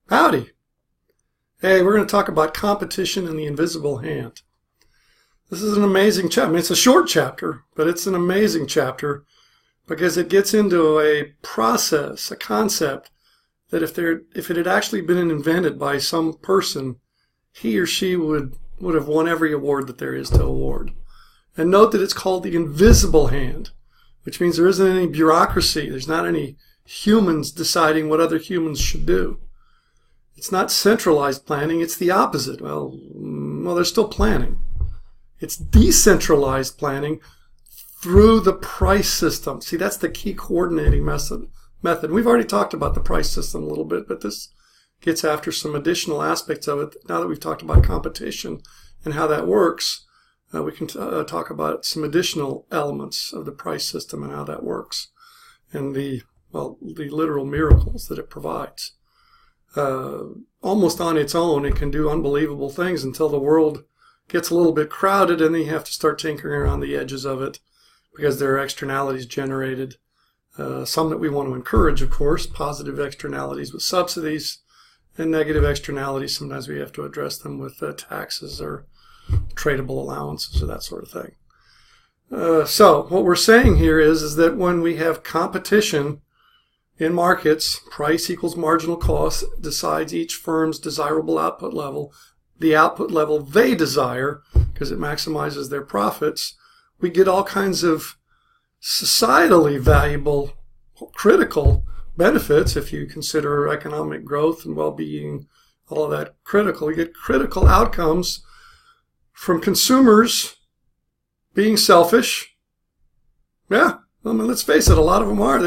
Howdy. Hey, we're going to talk about competition and the invisible hand. This is an amazing chapter. I mean, it's a short chapter, but it's an amazing chapter because it gets into a process, a concept that if it had actually been invented by some person, he or she would have won every award that there is to award. And note that it's called the invisible hand, which means there isn't any bureaucracy. There's not any humans deciding what other humans should do. It's not centralized planning. It's the opposite. Well, there's still planning. It's decentralized planning through the price system. See, that's the key coordinating method. We've already talked about the price system a little bit, but this gets after some additional aspects of it. Now that we've talked about competition and how that works, we can talk about some additional elements of the price system and how that works and the literal miracles that it provides. Almost on its own, it can do unbelievable things until the world gets a little bit crowded, and then you have to start tinkering around the edges of it because there are externalities generated. Some that we want to encourage, of course, positive externalities with subsidies, and negative externalities. Sometimes we have to address them with taxes or tradable allowances or that sort of thing. So what we're saying here is that when we have competition in markets, price equals marginal cost decides each firm's desirable output level, the output level they desire, because it maximizes their profits. We get all kinds of societally valuable, critical benefits. If you consider economic growth and well-being, all of that critical, you get critical outcomes from consumers being selfish. Yeah, I mean, let's face it, a lot of them are.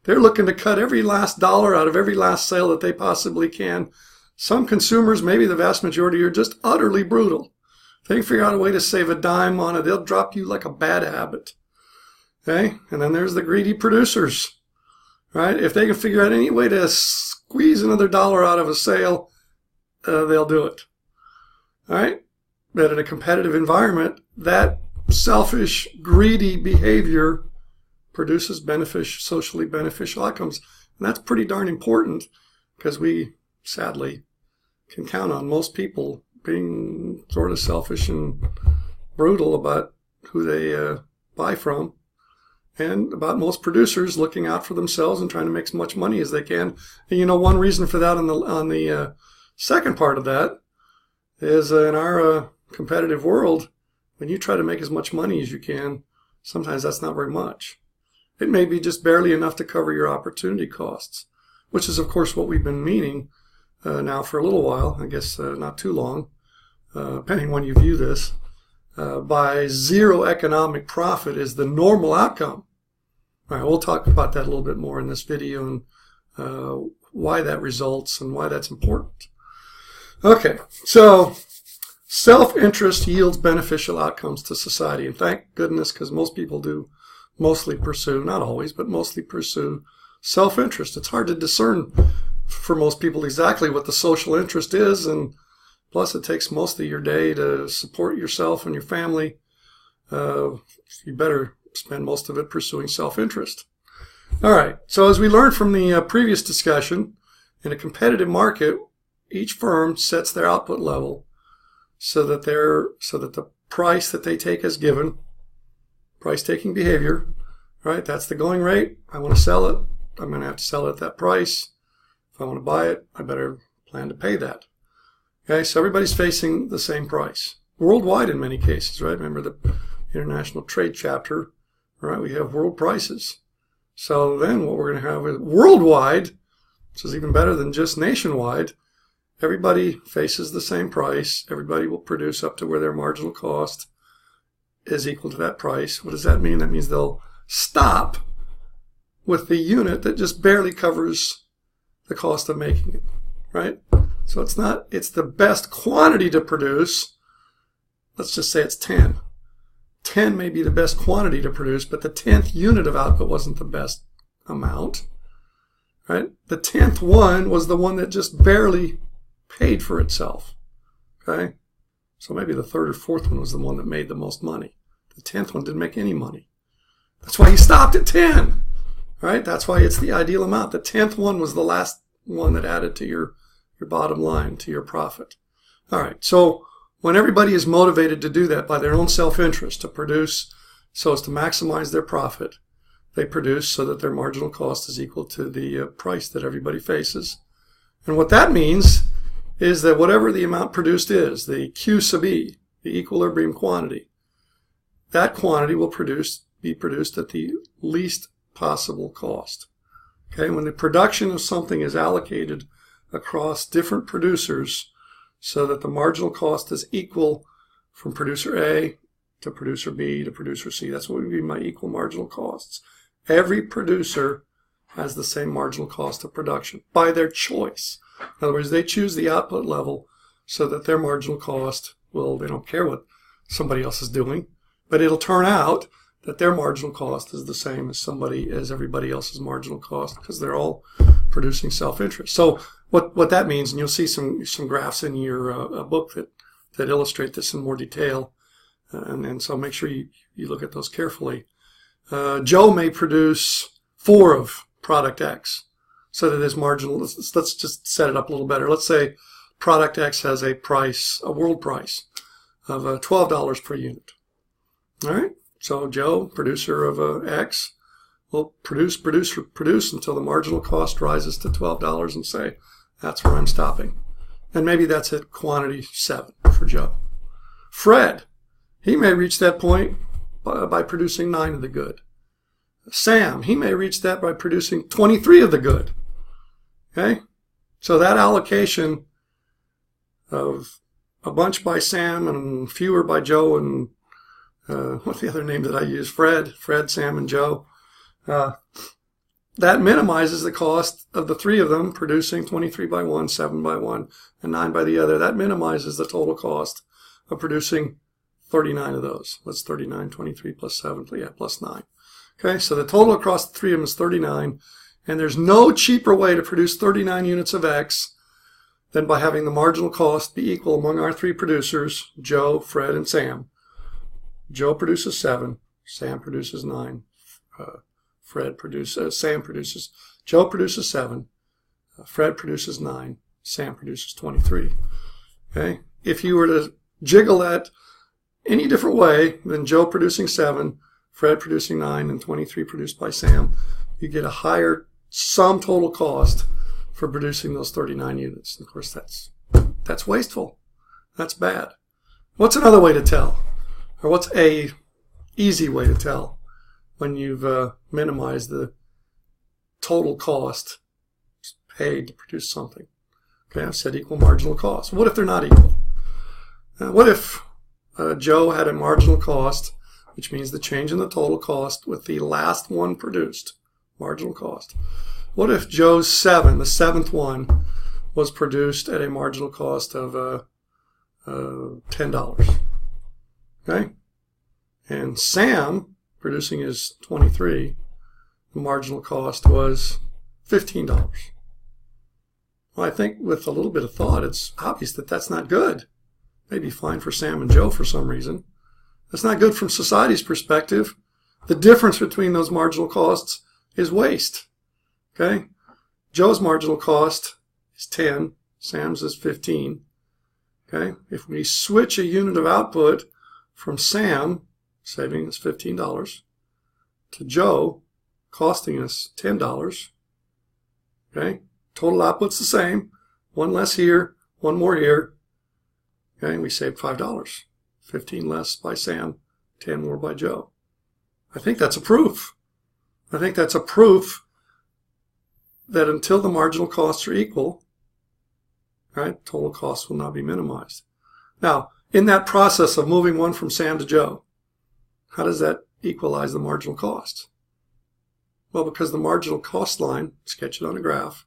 They're looking to cut every last dollar out of every last sale that they possibly can. Some consumers, maybe the vast majority, are just utterly brutal. If they can figure out a way to save a dime on it, they'll drop you like a bad habit. Okay? And then there's the greedy producers, right? If they can figure out any way to squeeze another dollar out of a sale, they'll do it. All right? But in a competitive environment, that selfish, greedy behavior produces socially beneficial outcomes. And that's pretty darn important because we, sadly, can count on most people being sort of selfish and brutal about who they buy from, and about most producers looking out for themselves and trying to make as much money as they can. And one reason for that on the second part of that is in our competitive world, when you try to make as much money as you can, sometimes that's not very much. It may be just barely enough to cover your opportunity costs, which is, of course, what we've been meaning now for a little while, I guess not too long, depending when you view this. By zero economic profit is the normal outcome. All right, we'll talk about that a little bit more in this video and why that results and why that's important. Okay, so self-interest yields beneficial outcomes to society, and thank goodness, because most people do mostly pursue, not always, but mostly pursue self-interest. It's hard to discern for most people exactly what the social interest is, and plus it takes most of your day to support yourself and your family. You better spend most of it pursuing self-interest. All right, so as we learned from the previous discussion, in a competitive market, each firm sets their output level so that the price that they take as given, price-taking behavior, right? That's the going rate. I want to sell it. I'm going to have to sell it at that price. If I want to buy it, I better plan to pay that. Okay, so everybody's facing the same price. Worldwide in many cases, right? Remember the international trade chapter, right? We have world prices. So then what we're going to have is worldwide, which is even better than just nationwide. Everybody faces the same price. Everybody will produce up to where their marginal cost is equal to that price. What does that mean? That means they'll stop with the unit that just barely covers the cost of making it, right? So it's the best quantity to produce. Let's just say it's 10. 10 may be the best quantity to produce, but the 10th unit of output wasn't the best amount, right? The 10th one was the one that just barely paid for itself, okay? So maybe the third or fourth one was the one that made the most money. The 10th one didn't make any money. That's why he stopped at 10, right? That's why it's the ideal amount. The 10th one was the last one that added to your your bottom line, to your profit. All right, so when everybody is motivated to do that by their own self-interest, to produce so as to maximize their profit, they produce so that their marginal cost is equal to the price that everybody faces. And what that means is that whatever the amount produced is, the Q sub E, the equilibrium quantity, that quantity will be produced at the least possible cost. Okay, when the production of something is allocated across different producers so that the marginal cost is equal from producer A to producer B to producer C, that's what we mean by equal marginal costs. Every producer has the same marginal cost of production by their choice. In other words, they choose the output level so that their marginal cost, well, they don't care what somebody else is doing, but it'll turn out that their marginal cost is the same as everybody else's marginal cost because they're all producing self-interest. So what that means, and you'll see some graphs in your book that illustrate this in more detail, and so make sure you look at those carefully. Joe may produce 4 of product X so that his marginal, let's just set it up a little better. Let's say product X has a world price of $12 per unit. All right. So Joe, producer of X, will produce until the marginal cost rises to $12 and say, that's where I'm stopping. And maybe that's at quantity 7 for Joe. Fred, he may reach that point by producing 9 of the good. Sam, he may reach that by producing 23 of the good. Okay? So that allocation of a bunch by Sam and fewer by Joe and what's the other name that I use? Fred, Sam, and Joe. That minimizes the cost of the 3 of them producing 23 by 1, 7 by 1, and 9 by the other. That minimizes the total cost of producing 39 of those. What's 39? 23 plus 7, plus 9. Okay, so the total across the 3 of them is 39, and there's no cheaper way to produce 39 units of X than by having the marginal cost be equal among our 3 producers, Joe, Fred, and Sam. Joe produces 7, Sam produces 9, Joe produces 7, Fred produces 9, Sam produces 23. Okay? If you were to jiggle that any different way than Joe producing 7, Fred producing 9, and 23 produced by Sam, you get a higher sum total cost for producing those 39 units. And of course, that's wasteful. That's bad. What's another way to tell? Or what's a easy way to tell when you've minimized the total cost paid to produce something? Okay, I've said equal marginal cost. What if they're not equal? What if Joe had a marginal cost, which means the change in the total cost with the last one produced, marginal cost. What if Joe's 7, the 7th one, was produced at a marginal cost of $10? Okay? And Sam, producing his 23, the marginal cost was $15. Well, I think with a little bit of thought, it's obvious that that's not good. Maybe fine for Sam and Joe for some reason. That's not good from society's perspective. The difference between those marginal costs is waste. Okay? Joe's marginal cost is 10. Sam's is 15. Okay? If we switch a unit of output from Sam, saving us $15, to Joe, costing us $10, okay? Total output's the same. 1 less here, 1 more here. Okay, and we saved $5. 15 less by Sam, 10 more by Joe. I think that's a proof. I think that's a proof that until the marginal costs are equal, right, total costs will not be minimized. Now, in that process of moving one from Sam to Joe, how does that equalize the marginal cost? Well, because the marginal cost line, sketch it on a graph.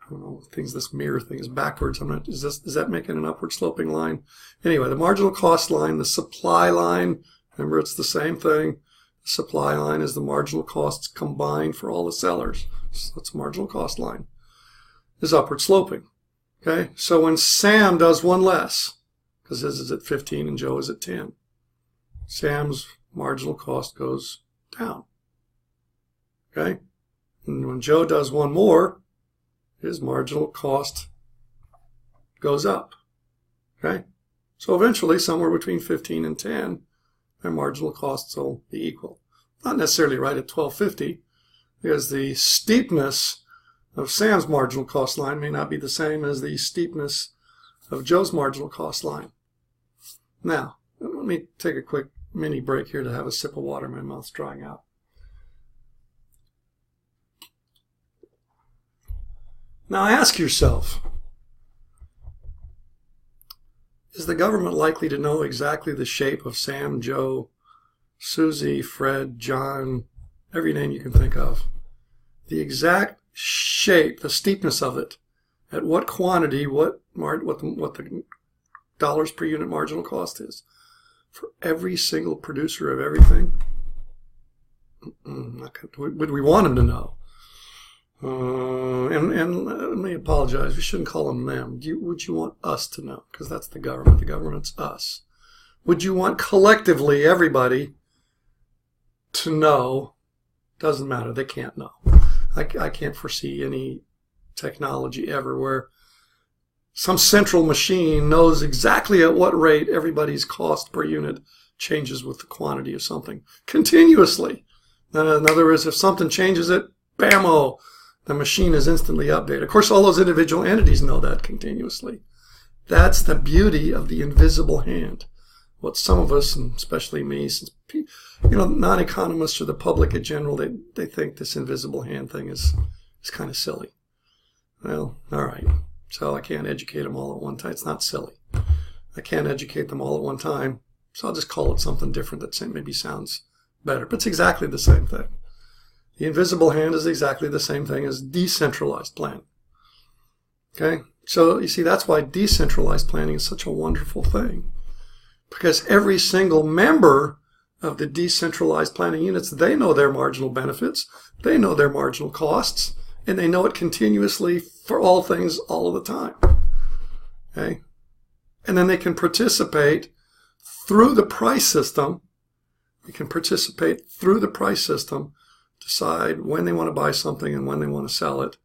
I don't know, this mirror thing is backwards. Is that making an upward sloping line? Anyway, the marginal cost line, the supply line, remember it's the same thing. The supply line is the marginal costs combined for all the sellers. So that's the marginal cost line. Is upward sloping. Okay, so when Sam does 1 less, because his is at 15 and Joe is at 10, Sam's marginal cost goes down. Okay? And when Joe does 1 more, his marginal cost goes up. Okay? So eventually, somewhere between 15 and 10, their marginal costs will be equal. Not necessarily right at 12.50, because the steepness of Sam's marginal cost line may not be the same as the steepness of Joe's marginal cost line. Now, let me take a quick mini break here to have a sip of water. My mouth's drying out. Now ask yourself, is the government likely to know exactly the shape of Sam, Joe, Susie, Fred, John, every name you can think of? The exact shape, the steepness of it, at what quantity, what the dollars per unit marginal cost is for every single producer of everything? Would we want them to know? And let me apologize. We shouldn't call them them. Would you want us to know? Because that's the government. The government's us. Would you want collectively everybody to know? Doesn't matter. They can't know. I can't foresee any technology ever where some central machine knows exactly at what rate everybody's cost per unit changes with the quantity of something continuously. In other words, if something changes it, bam-o, the machine is instantly updated. Of course, all those individual entities know that continuously. That's the beauty of the invisible hand. What some of us, and especially me, since non-economists or the public in general, they think this invisible hand thing is kind of silly. Well, all right. So I can't educate them all at one time. It's not silly. I can't educate them all at one time, so I'll just call it something different that maybe sounds better. But it's exactly the same thing. The invisible hand is exactly the same thing as decentralized planning. Okay? So you see, that's why decentralized planning is such a wonderful thing. Because every single member of the decentralized planning units, they know their marginal benefits, they know their marginal costs, and they know it continuously for all things all of the time. Okay? And then they can participate through the price system. They can participate through the price system, decide when they want to buy something and when they want to sell it.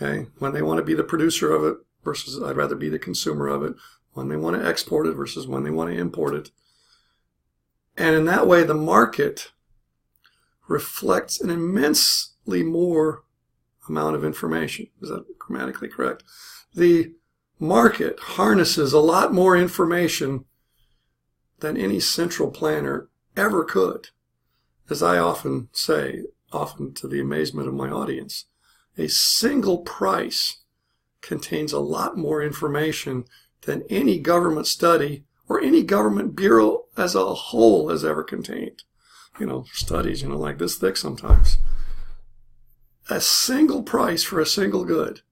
Okay? When they want to be the producer of it versus I'd rather be the consumer of it. When they want to export it versus when they want to import it. And in that way, the market reflects an immensely more amount of information. Is that grammatically correct? The market harnesses a lot more information than any central planner ever could. As I often say, often to the amazement of my audience, a single price contains a lot more information than any government study or any government bureau as a whole has ever contained. Studies, like this thick sometimes. A single price for a single good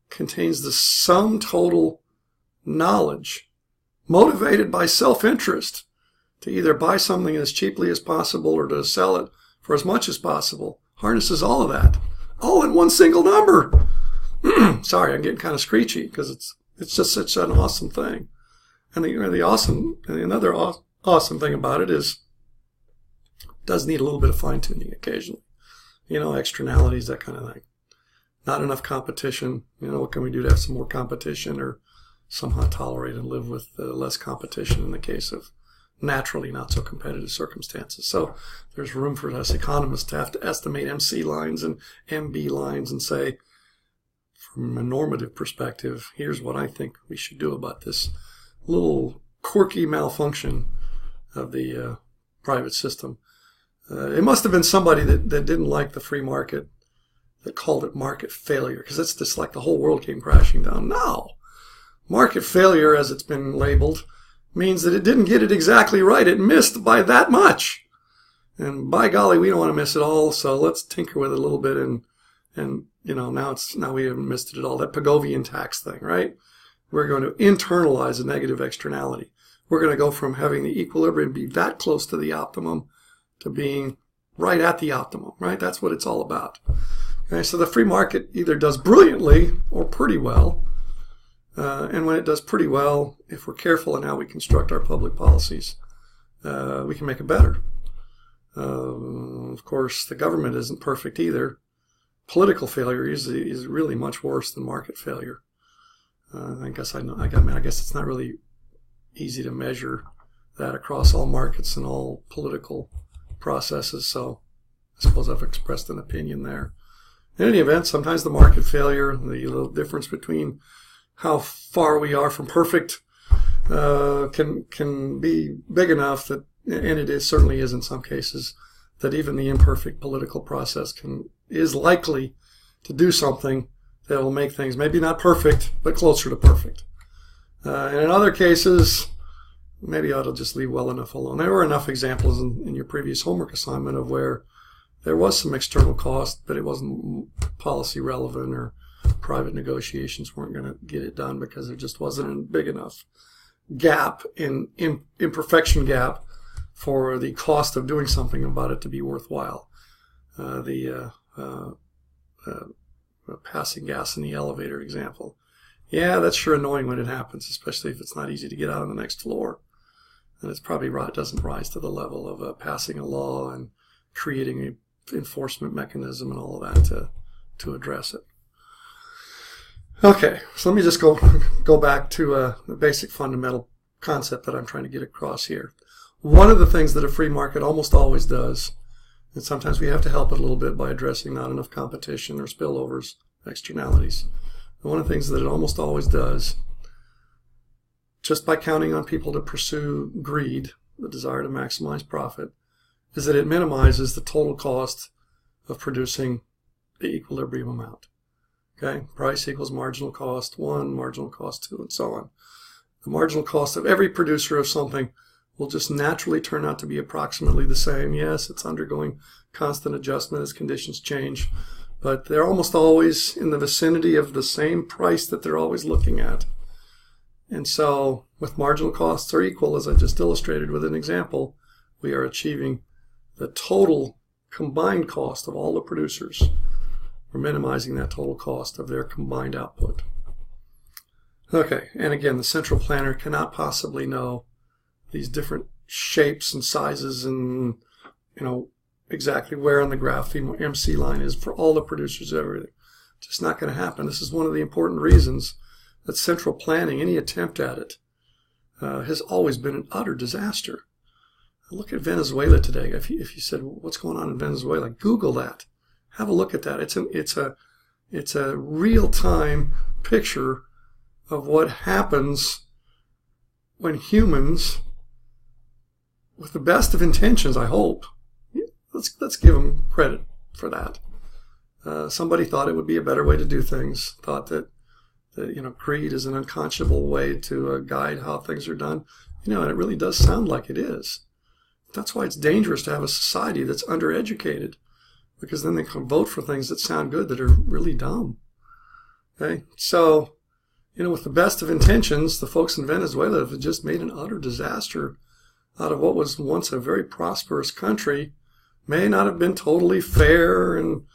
contains the sum total knowledge motivated by self-interest to either buy something as cheaply as possible or to sell it for as much as possible. Harnesses all of that, all in one single number. Sorry, I'm getting kind of screechy because it's just such an awesome thing. And another awesome thing about it is it does need a little bit of fine-tuning occasionally. Externalities, that kind of thing. Not enough competition. What can we do to have some more competition or somehow tolerate and live with less competition in the case of naturally not so competitive circumstances? So there's room for us economists to have to estimate MC lines and MB lines and say, from a normative perspective, here's what I think we should do about this little quirky malfunction of the private system. It must have been somebody that didn't like the free market that called it market failure, because it's just like the whole world came crashing down. No. Market failure, as it's been labeled, means that it didn't get it exactly right. It missed by that much. And by golly, we don't want to miss it all, so let's tinker with it a little bit and now we haven't missed it at all. That Pigovian tax thing, right? We're going to internalize a negative externality. We're going to go from having the equilibrium be that close to the optimum to being right at the optimum, right? That's what it's all about. Okay, so the free market either does brilliantly or pretty well. And when it does pretty well, if we're careful in how we construct our public policies, we can make it better. Of course, the government isn't perfect either. Political failure is really much worse than market failure. I guess it's not really easy to measure that across all markets and all political processes. So I suppose I've expressed an opinion there. In any event, sometimes the market failure, the little difference between how far we are from perfect, can be big enough that, and certainly is in some cases, that even the imperfect political process is likely to do something that will make things maybe not perfect, but closer to perfect. And in other cases, maybe I ought to just leave well enough alone. There were enough examples in your previous homework assignment of where there was some external cost, but it wasn't policy relevant, or private negotiations weren't going to get it done because there just wasn't a big enough gap imperfection gap for the cost of doing something about it to be worthwhile. Passing gas in the elevator example. Yeah, that's sure annoying when it happens, especially if it's not easy to get out on the next floor. And it's probably doesn't rise to the level of passing a law and creating an enforcement mechanism and all of that to address it. Okay, so let me just go back to the basic fundamental concept that I'm trying to get across here. One of the things that a free market almost always does, and sometimes we have to help it a little bit by addressing not enough competition or spillovers, externalities. And one of the things that it almost always does, just by counting on people to pursue greed, the desire to maximize profit, is that it minimizes the total cost of producing the equilibrium amount. Okay, price equals marginal cost 1, marginal cost 2, and so on. The marginal cost of every producer of something will just naturally turn out to be approximately the same. Yes, it's undergoing constant adjustment as conditions change, but they're almost always in the vicinity of the same price that they're always looking at. And so, with marginal costs are equal, as I just illustrated with an example, we are achieving the total combined cost of all the producers. We're minimizing that total cost of their combined output. Okay, and again, the central planner cannot possibly know these different shapes and sizes and, exactly where on the graph the MC line is for all the producers of everything. Just not going to happen. This is one of the important reasons that central planning, any attempt at it, has always been an utter disaster. Look at Venezuela today. If you said, what's going on in Venezuela, Google that. Have a look at that. It's a real-time picture of what happens when humans, with the best of intentions, I hope, let's give them credit for that. Somebody thought it would be a better way to do things. Thought that greed is an unconscionable way to guide how things are done. And it really does sound like it is. That's why it's dangerous to have a society that's undereducated, because then they can vote for things that sound good that are really dumb. Okay, so with the best of intentions, the folks in Venezuela have just made an utter disaster out of what was once a very prosperous country. May not have been totally fair, and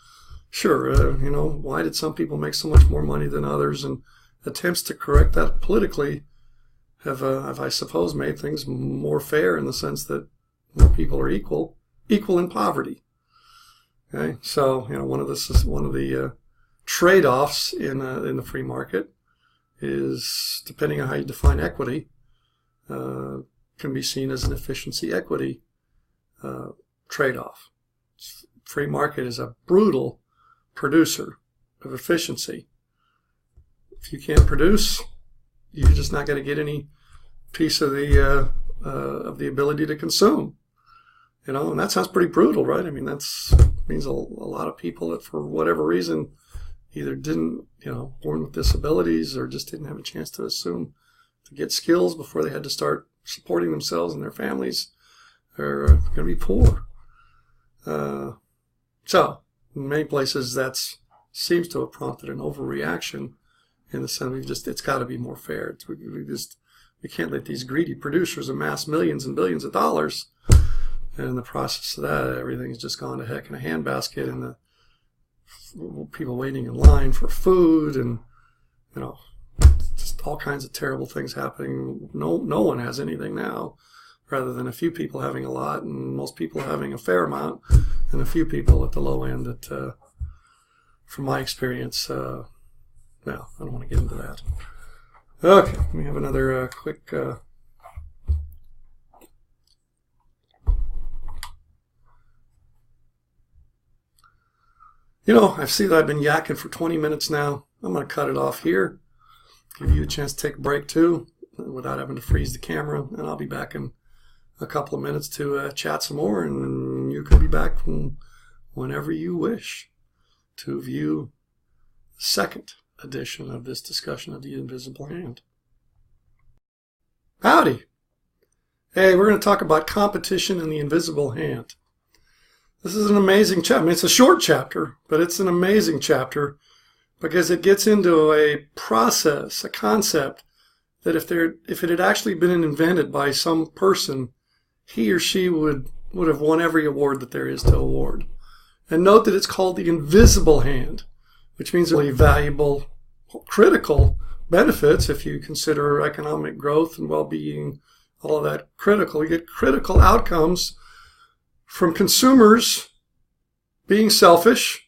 sure, why did some people make so much more money than others? And attempts to correct that politically have I suppose, made things more fair in the sense that more people are equal in poverty. Okay, so one of the trade-offs in the free market is, depending on how you define equity, can be seen as an efficiency equity trade-off. Free market is a brutal producer of efficiency. If you can't produce, you're just not going to get any piece of the ability to consume. And that sounds pretty brutal, right? I mean, that means a lot of people that, for whatever reason, either didn't, born with disabilities, or just didn't have a chance to get skills before they had to start supporting themselves and their families, are going to be poor. So, in many places, that seems to have prompted an overreaction in the sense it's got to be more fair. We can't let these greedy producers amass millions and billions of dollars, and in the process of that, everything's just gone to heck in a handbasket, and the people waiting in line for food, and just all kinds of terrible things happening. No one has anything now, rather than a few people having a lot, and most people having a fair amount, and a few people at the low end that, from my experience, I don't want to get into that. Okay, let me have another quick... I see that I've been yakking for 20 minutes now. I'm going to cut it off here. Give you a chance to take a break too, without having to freeze the camera. And I'll be back in a couple of minutes to chat some more. And you can be back from whenever you wish to view the second edition of this discussion of the invisible hand. Howdy. Hey, we're going to talk about competition in the invisible hand. This is an amazing chapter. I mean, it's a short chapter, but it's an amazing chapter because it gets into a process, a concept that if it had actually been invented by some person, he or she would have won every award that there is to award. And note that it's called the invisible hand, which means really valuable, critical benefits if you consider economic growth and well-being, all of that critical. You get critical outcomes from consumers being selfish.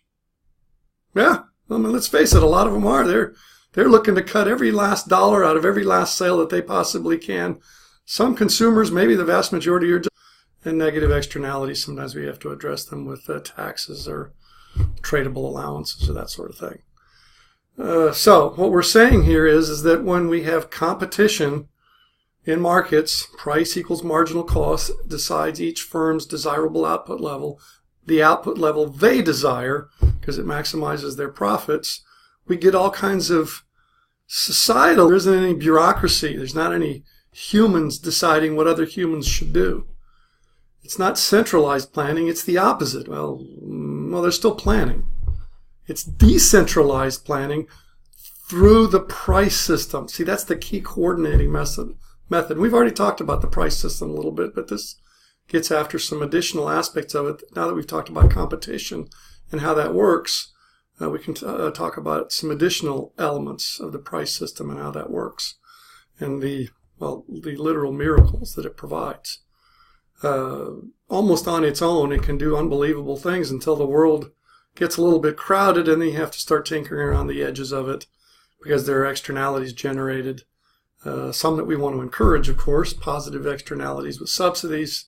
Yeah, I mean, let's face it, a lot of them are. They're looking to cut every last dollar out of every last sale that they possibly can. Some consumers, maybe the vast majority, are just, and negative externalities. Sometimes we have to address them with taxes or tradable allowances or that sort of thing. So what we're saying here is that when we have competition in markets, price equals marginal cost decides each firm's desirable output level, the output level they desire, because it maximizes their profits. We get all kinds of societal, there isn't any bureaucracy, there's not any humans deciding what other humans should do. It's not centralized planning, it's the opposite. Well, there's still planning. It's decentralized planning through the price system. See, that's the key coordinating method. We've already talked about the price system a little bit, but this gets after some additional aspects of it. Now that we've talked about competition and how that works, we can talk about some additional elements of the price system and how that works and the literal miracles that it provides. Almost on its own, it can do unbelievable things until the world gets a little bit crowded and then you have to start tinkering around the edges of it because there are externalities generated. Some that we want to encourage, of course, positive externalities with subsidies,